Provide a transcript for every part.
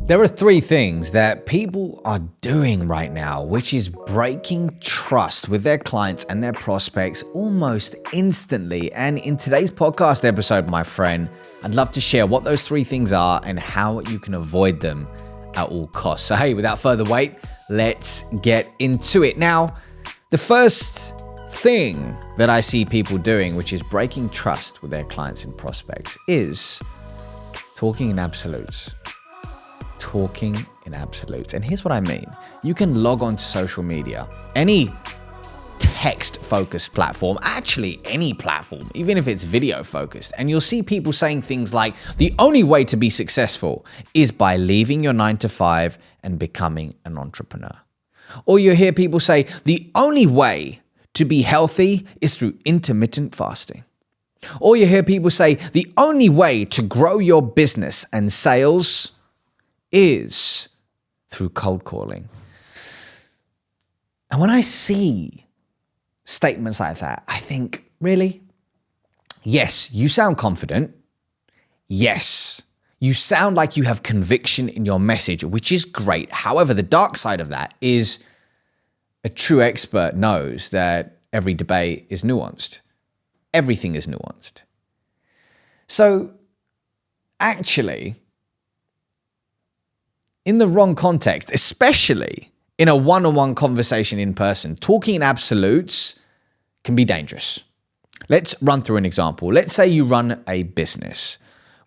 There are three things that people are doing right now, which is breaking trust with their clients and their prospects almost instantly. And in today's podcast episode, my friend, I'd love to share what those three things are and how you can avoid them at all costs. So hey, without further wait, let's get into it. Now, the first thing that I see people doing, which is breaking trust with their clients and prospects, is talking in absolutes. Talking in absolutes. And here's what I mean. You can log on to social media, any text-focused platform, actually any platform, even if it's video-focused, and you'll see people saying things like, the only way to be successful is by leaving your 9-to-5 and becoming an entrepreneur. Or you hear people say, the only way to be healthy is through intermittent fasting. Or you hear people say, the only way to grow your business and sales is through cold calling. And when I see statements like that, I think, really? Yes, you sound confident. Yes, you sound like you have conviction in your message, which is great. However, the dark side of that is a true expert knows that every debate is nuanced. Everything is nuanced. So actually, in the wrong context, especially in a one-on-one conversation in person, talking in absolutes can be dangerous. Let's run through an example. Let's say you run a business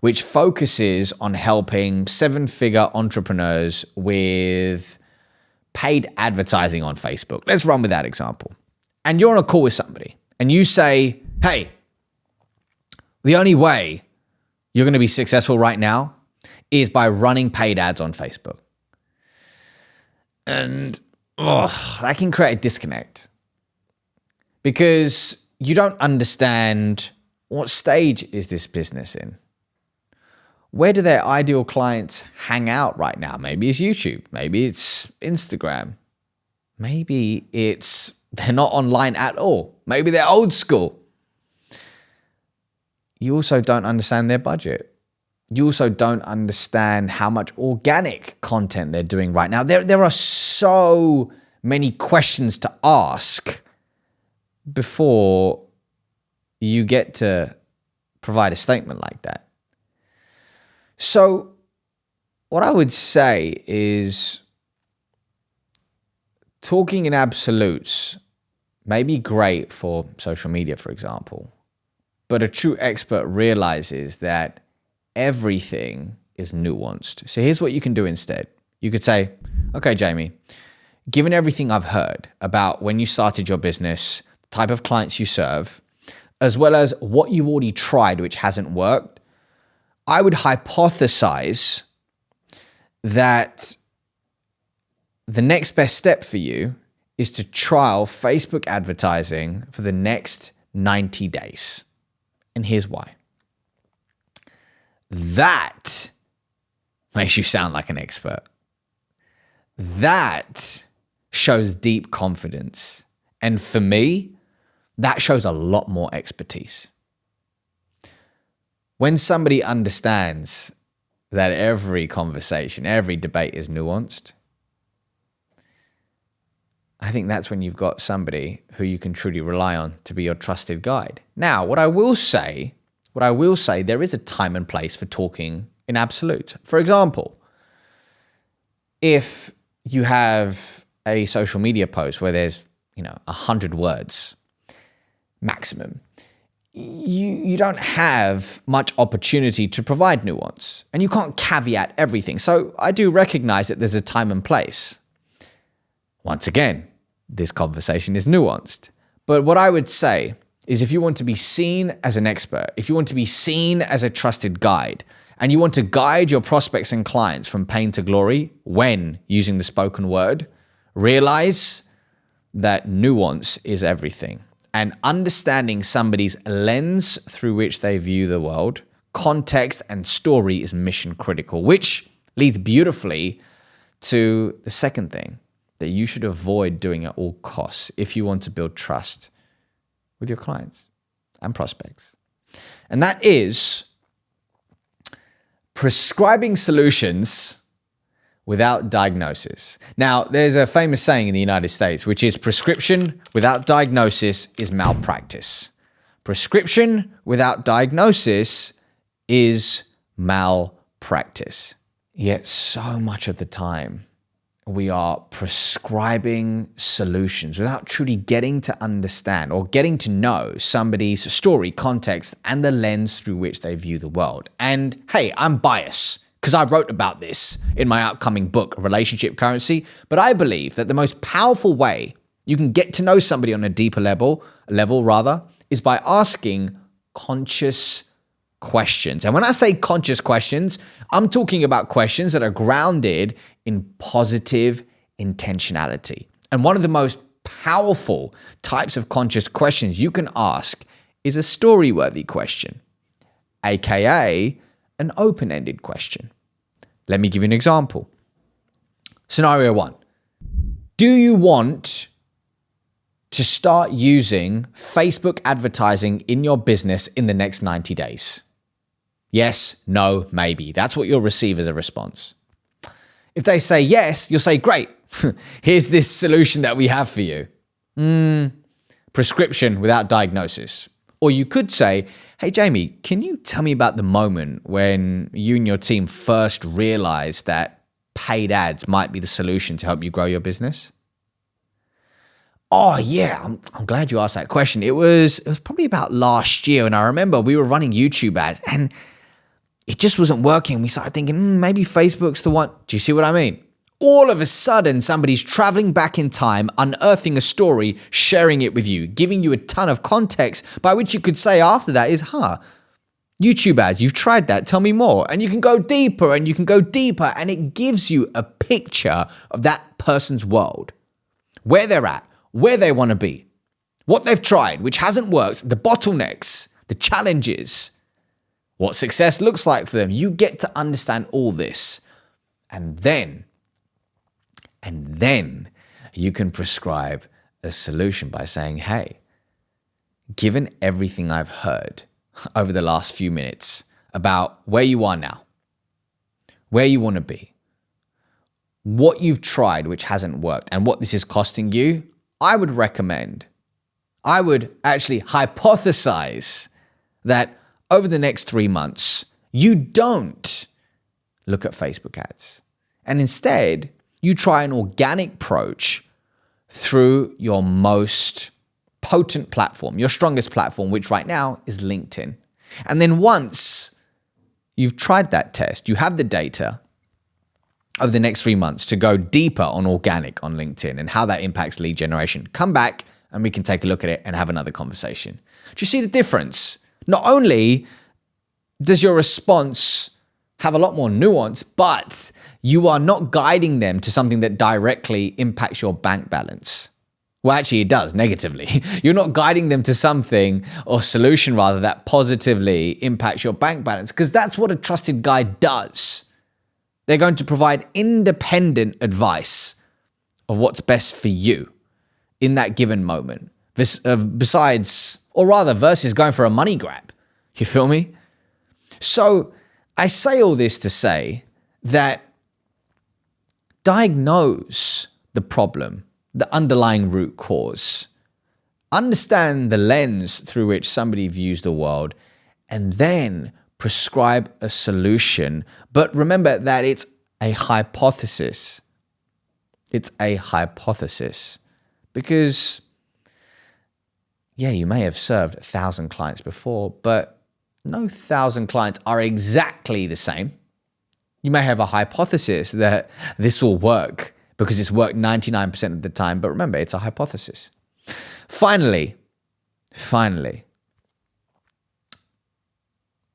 which focuses on helping seven-figure entrepreneurs with paid advertising on Facebook. Let's run with that example. And you're on a call with somebody and you say, hey, the only way you're going to be successful right now is by running paid ads on Facebook. And that can create a disconnect because you don't understand what stage is this business in. Where do their ideal clients hang out right now? Maybe it's YouTube. Maybe it's Instagram. Maybe they're not online at all. Maybe they're old school. You also don't understand their budget. You also don't understand how much organic content they're doing right now. There are so many questions to ask before you get to provide a statement like that. So what I would say is talking in absolutes may be great for social media, for example, but a true expert realizes that everything is nuanced. So here's what you can do instead. You could say, okay, Jamie, given everything I've heard about when you started your business, the type of clients you serve, as well as what you've already tried, which hasn't worked, I would hypothesize that the next best step for you is to trial Facebook advertising for the next 90 days. And here's why. That makes you sound like an expert. That shows deep confidence. And for me, that shows a lot more expertise. When somebody understands that every conversation, every debate is nuanced, I think that's when you've got somebody who you can truly rely on to be your trusted guide. Now, what I will say, there is a time and place for talking in absolute. For example, if you have a social media post where there's, 100 words maximum, you don't have much opportunity to provide nuance and you can't caveat everything. So I do recognize that there's a time and place. Once again, this conversation is nuanced. But what I would say is if you want to be seen as an expert, if you want to be seen as a trusted guide, and you want to guide your prospects and clients from pain to glory when using the spoken word, realize that nuance is everything. And understanding somebody's lens through which they view the world, context and story is mission critical, which leads beautifully to the second thing that you should avoid doing at all costs if you want to build trust with your clients and prospects. And that is prescribing solutions without diagnosis. Now, there's a famous saying in the United States, which is prescription without diagnosis is malpractice. Prescription without diagnosis is malpractice. Yet so much of the time, we are prescribing solutions without truly getting to understand or getting to know somebody's story, context, and the lens through which they view the world. And hey, I'm biased because I wrote about this in my upcoming book, Relationship Currency. But I believe that the most powerful way you can get to know somebody on a deeper level, is by asking conscious questions. And when I say conscious questions, I'm talking about questions that are grounded in positive intentionality. And one of the most powerful types of conscious questions you can ask is a story-worthy question, aka an open-ended question. Let me give you an example. Scenario 1. Do you want to start using Facebook advertising in your business in the next 90 days? Yes, no, maybe. That's what you'll receive as a response. If they say yes, you'll say, great, here's this solution that we have for you. Prescription without diagnosis. Or you could say, hey, Jamie, can you tell me about the moment when you and your team first realized that paid ads might be the solution to help you grow your business? Oh, yeah, I'm glad you asked that question. It was probably about last year, and I remember we were running YouTube ads, and it just wasn't working. We started thinking, maybe Facebook's the one. Do you see what I mean? All of a sudden, somebody's traveling back in time, unearthing a story, sharing it with you, giving you a ton of context by which you could say after that is, YouTube ads, you've tried that, tell me more. And you can go deeper and you can go deeper, and it gives you a picture of that person's world, where they're at, where they want to be, what they've tried, which hasn't worked, the bottlenecks, the challenges, what success looks like for them. You get to understand all this. And then you can prescribe a solution by saying, hey, given everything I've heard over the last few minutes about where you are now, where you want to be, what you've tried which hasn't worked, and what this is costing you, I would actually hypothesize that over the next 3 months, you don't look at Facebook ads. And instead, you try an organic approach through your most potent platform, your strongest platform, which right now is LinkedIn. And then once you've tried that test, you have the data over the next 3 months to go deeper on organic on LinkedIn and how that impacts lead generation. Come back and we can take a look at it and have another conversation. Do you see the difference? Not only does your response have a lot more nuance, but you are not guiding them to something that directly impacts your bank balance. Well, actually, it does negatively. You're not guiding them to something or solution rather that positively impacts your bank balance, because that's what a trusted guide does. They're going to provide independent advice of what's best for you in that given moment. Versus going for a money grab. You feel me? So I say all this to say that diagnose the problem, the underlying root cause. Understand the lens through which somebody views the world, and then prescribe a solution. But remember that it's a hypothesis. It's a hypothesis. Because, yeah, you may have served 1,000 clients before, but no 1,000 clients are exactly the same. You may have a hypothesis that this will work because it's worked 99% of the time, but remember, it's a hypothesis. Finally,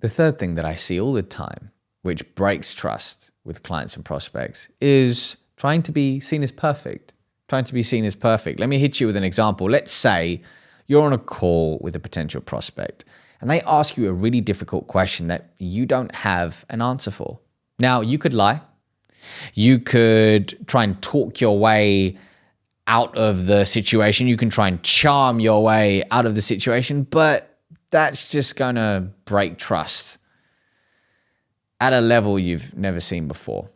the third thing that I see all the time, which breaks trust with clients and prospects, is trying to be seen as perfect. Let me hit you with an example. Let's say you're on a call with a potential prospect and they ask you a really difficult question that you don't have an answer for. Now, you could lie. You could try and talk your way out of the situation. You can try and charm your way out of the situation, but that's just going to break trust at a level you've never seen before.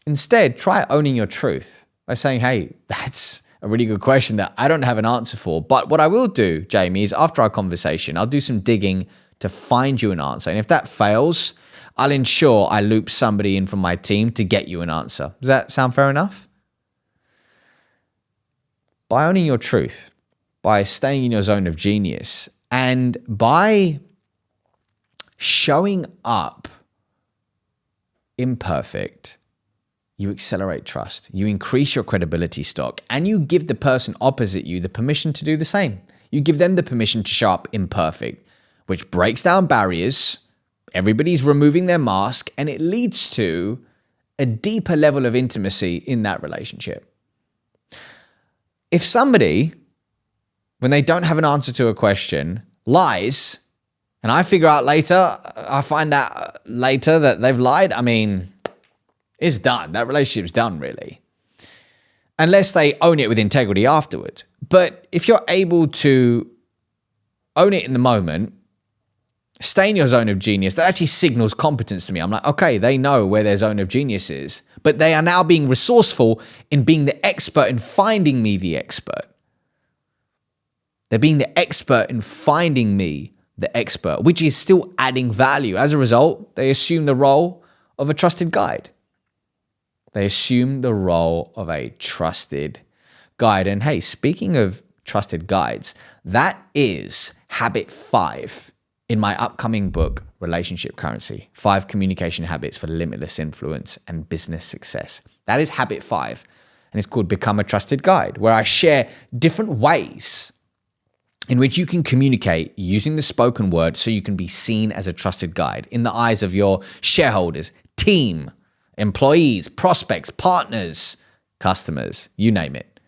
Instead, try owning your truth by saying, hey, that's a really good question that I don't have an answer for. But what I will do, Jamie, is after our conversation, I'll do some digging to find you an answer. And if that fails, I'll ensure I loop somebody in from my team to get you an answer. Does that sound fair enough? By owning your truth, by staying in your zone of genius, and by showing up imperfect, you accelerate trust, you increase your credibility stock, and you give the person opposite you the permission to do the same. You give them the permission to show up imperfect, which breaks down barriers. Everybody's removing their mask, and it leads to a deeper level of intimacy in that relationship. If somebody, when they don't have an answer to a question, lies, and I find out later that they've lied, I mean, it's done. That relationship's done, really. Unless they own it with integrity afterwards. But if you're able to own it in the moment, stay in your zone of genius, that actually signals competence to me. I'm like, okay, they know where their zone of genius is, but they are now being resourceful in being the expert in finding me the expert. They're being the expert in finding me the expert, which is still adding value. As a result, they assume the role of a trusted guide. They assume the role of a trusted guide. And hey, speaking of trusted guides, that is habit 5 in my upcoming book, Relationship Currency, 5 Communication Habits for Limitless Influence and Business Success. That is habit 5. And it's called Become a Trusted Guide, where I share different ways in which you can communicate using the spoken word so you can be seen as a trusted guide in the eyes of your shareholders, team, employees, prospects, partners, customers, you name it.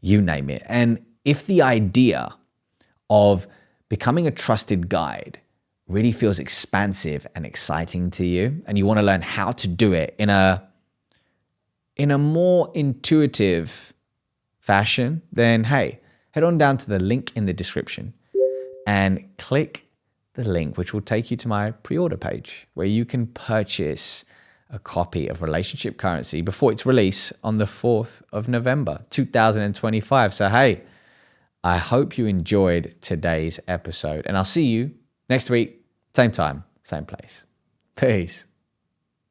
You name it. And if the idea of becoming a trusted guide really feels expansive and exciting to you, and you want to learn how to do it in a more intuitive fashion, then hey, head on down to the link in the description and click the link, which will take you to my pre-order page where you can purchase a copy of Relationship Currency before its release on the 4th of November, 2025. So hey, I hope you enjoyed today's episode, and I'll see you next week, same time, same place. Peace.